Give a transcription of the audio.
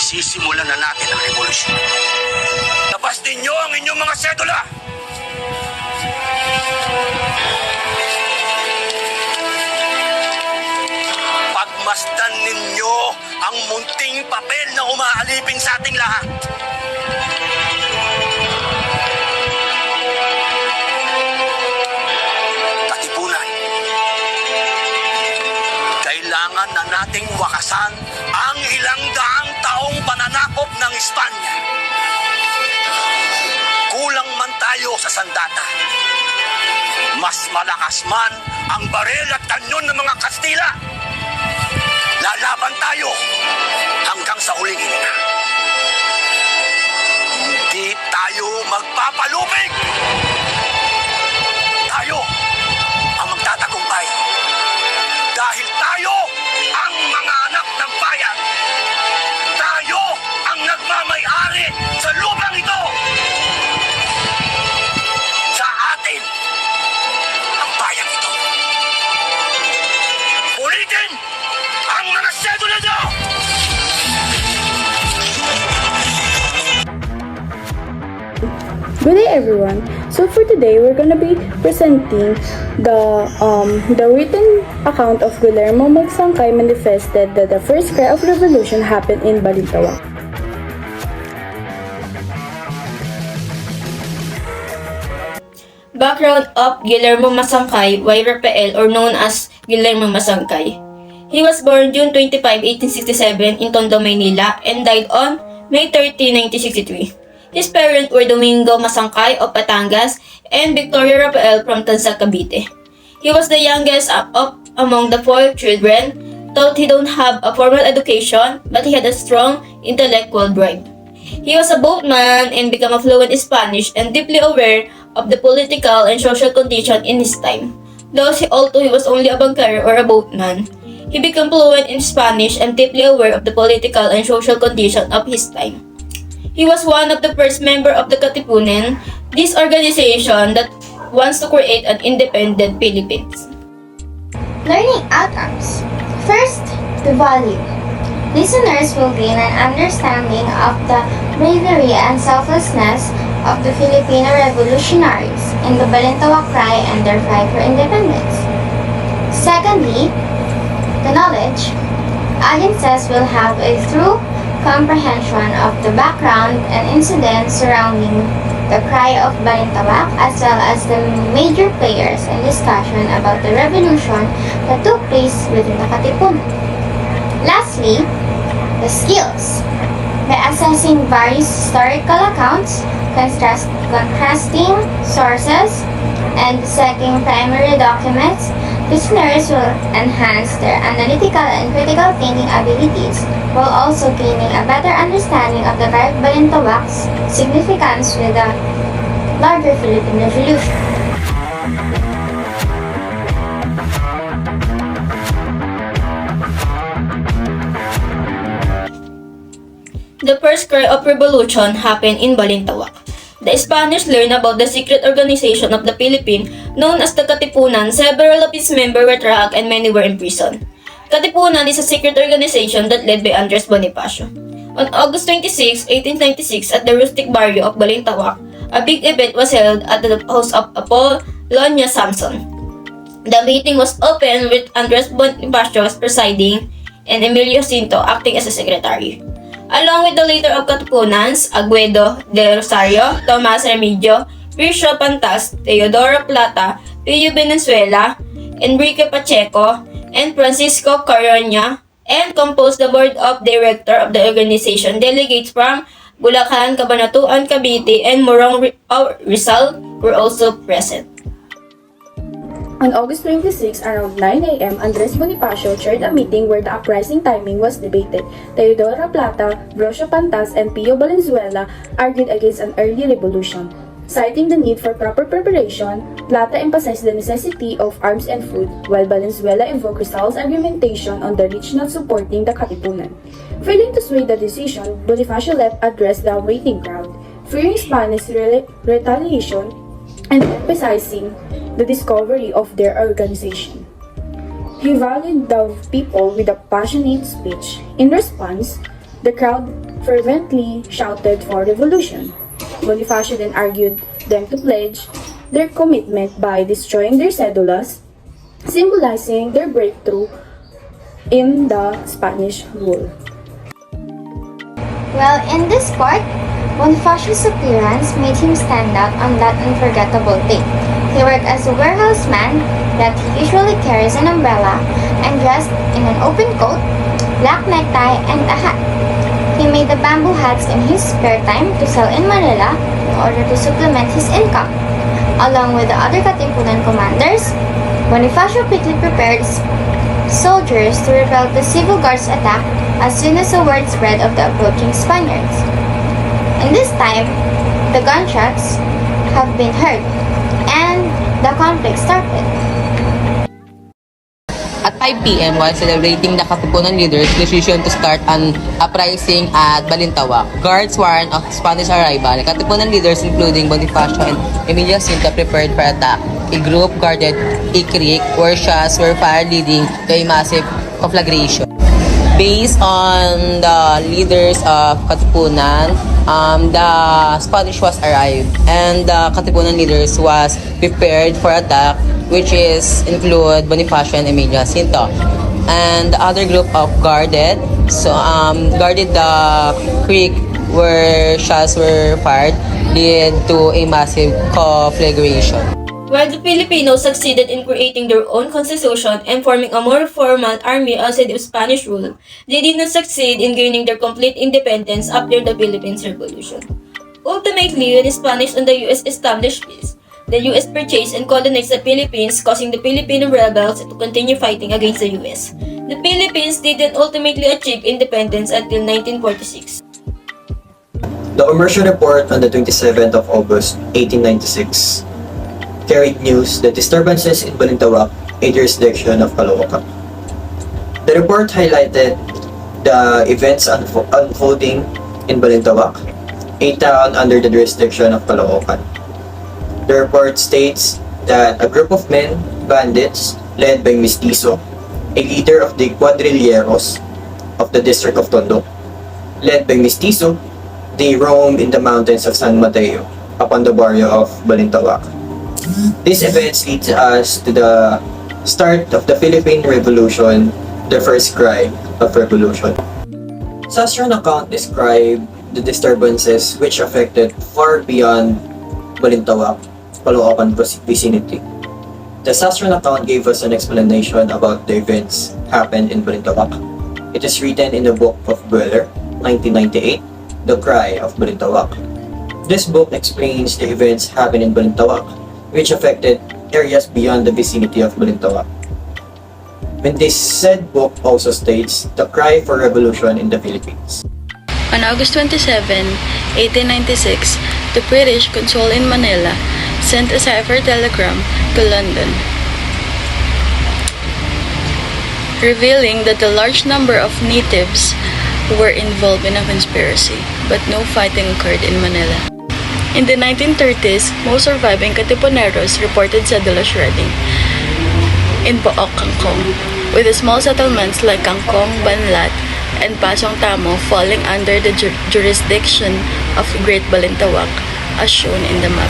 Sisimulan na natin ang revolusyon. Labas ninyo ang inyong mga sedula! Pagmasdan ninyo ang munting papel na umaalipin sa ating lahat. Katipunan, kailangan na nating wakasan ang ilang daang taong pananakop ng Espanya. Kulang man tayo sa sandata. Mas malakas man ang barel at kanyon ng mga Kastila. Lalaban tayo hanggang sa huling hininga. Hindi tayo magpapalubig. Tayo ang magtatagumpay. Dahil tayo ang mga anak ng bayan. Tayo ang nagmamay-ari sa lupang ito. Sa atin ang bayan ito. Ulitin ang mga sedula nyo! Good day everyone. So for today we're gonna be presenting the written account of Guillermo Magsangkay manifested that the first cry of revolution happened in Balintawak. Background of Guillermo Masangkay, YRPL, or known as Guillermo Masangkay. He was born June 25, 1867 in Tondo, Maynila and died on May 30, 1963. His parents were Domingo Masangkay of Batangas and Victoria Rafael from Tansa, Cavite. He was the youngest among the 4 children, thought he don't have a formal education, but he had a strong intellectual drive. He was a boatman and became fluent in Spanish and deeply aware of the political and social condition in his time. Although he was only a banker or a boatman, he became fluent in Spanish and deeply aware of the political and social condition of his time. He was one of the first members of the Katipunan, this organization that wants to create an independent Philippines. Learning outcomes. First, the value. Listeners will gain an understanding of the bravery and selflessness of the Filipino revolutionaries in the Balintawak Cry and their fight for independence. Secondly, the knowledge. Audiences will have a true comprehension of the background and incidents surrounding the cry of Balintawak, as well as the major players and discussion about the revolution that took place within the Katipunan. Lastly, the skills. By assessing various historical accounts, contrasting sources, and checking primary documents, listeners will enhance their analytical and critical thinking abilities, while also gaining a better understanding of the Cry of Balintawak's significance with the larger Philippine Revolution. The first cry of revolution happened in Balintawak. The Spanish learned about the secret organization of the Philippines known as the Katipunan. Several of its members were tracked and many were imprisoned. Katipunan is a secret organization that led by Andres Bonifacio. On August 26, 1896, at the rustic barrio of Balintawak, a big event was held at the house of Apollonia Samson. The meeting was opened with Andres Bonifacio presiding and Emilio Cinto acting as a secretary. Along with the leader of Katipunans, Aguedo de Rosario, Tomas Remigio, Bishop Pantas, Teodoro Plata, Pio Venezuela, Enrique Pacheco, and Francisco Caroña, and composed the board of directors of the organization. Delegates from Bulacan, Cabanatuan, Cavite, and Morong Rizal were also present. On August 26, around 9 a.m., Andres Bonifacio chaired a meeting where the uprising timing was debated. Teodoro Plata, Brosio Pantas, and Pio Valenzuela argued against an early revolution. Citing the need for proper preparation, Plata emphasized the necessity of arms and food, while Valenzuela invoked Rizal's argumentation on the rich not supporting the Katipunan. Failing to sway the decision, Bonifacio left address the waiting crowd, fearing Spanish retaliation and emphasizing the discovery of their organization. He rallied the people with a passionate speech. In response, The crowd fervently shouted for revolution. Bonifacio then argued them to pledge their commitment by destroying their cedulas, symbolizing their breakthrough in the Spanish rule. Well, in this part, Bonifacio's appearance made him stand out on that unforgettable day. He worked as a warehouseman, that he usually carries an umbrella, and dressed in an open coat, black necktie, and a hat. He made the bamboo hats in his spare time to sell in Manila in order to supplement his income. Along with the other Katipunan commanders, Bonifacio quickly prepared soldiers to repel the civil guards' attack as soon as the word spread of the approaching Spaniards. In this time, the gunshots have been heard, and the conflict started. At 5 p.m., while celebrating the Katipunan leaders' decision to start an uprising at Balintawak, guards warned of Spanish arrival. Katipunan leaders, including Bonifacio and Emilio Jacinto, prepared for attack. A group guarded a creek where shots were fired, leading to a massive conflagration. Based on the leaders of Katipunan, the Spanish was arrived, and the Katipunan leaders was prepared for attack, which is include Bonifacio and Emilio Jacinto. And the other group of guarded the creek where shots were fired, led to a massive conflagration. While the Filipinos succeeded in creating their own constitution and forming a more formal army outside of Spanish rule, they did not succeed in gaining their complete independence after the Philippines Revolution. Ultimately, when the Spanish and the US established peace, the US purchased and colonized the Philippines, causing the Filipino rebels to continue fighting against the US. The Philippines didn't ultimately achieve independence until 1946. The Commercial Report on the 27th of August 1896 carried news that disturbances in Balintawak, a jurisdiction of Caloocan. The report highlighted the events unfolding in Balintawak, a town under the jurisdiction of Caloocan. The report states that a group of men, bandits, led by Mestizo, a leader of the Cuadrilleros of the district of Tondo, led by Mestizo, they roamed in the mountains of San Mateo upon the barrio of Balintawak. These events lead us to the start of the Philippine Revolution, the first cry of revolution. Sassoon account described the disturbances which affected far beyond Balintawak, Caloocan vicinity. The Sassoon account gave us an explanation about the events happened in Balintawak. It is written in the book of Bueller, 1998, The Cry of Balintawak. This book explains the events happened in Balintawak, which affected areas beyond the vicinity of Balintawak. When this said book also states the cry for revolution in the Philippines. On August 27, 1896, the British consul in Manila sent a cipher telegram to London, revealing that a large number of natives were involved in a conspiracy, but no fighting occurred in Manila. In the 1930s, most surviving Katipuneros reported cedula shredding in Pook, Kangkong, with the small settlements like Kangkong, Banlat, and Pasong Tamo falling under the jurisdiction of Great Balintawak, as shown in the map.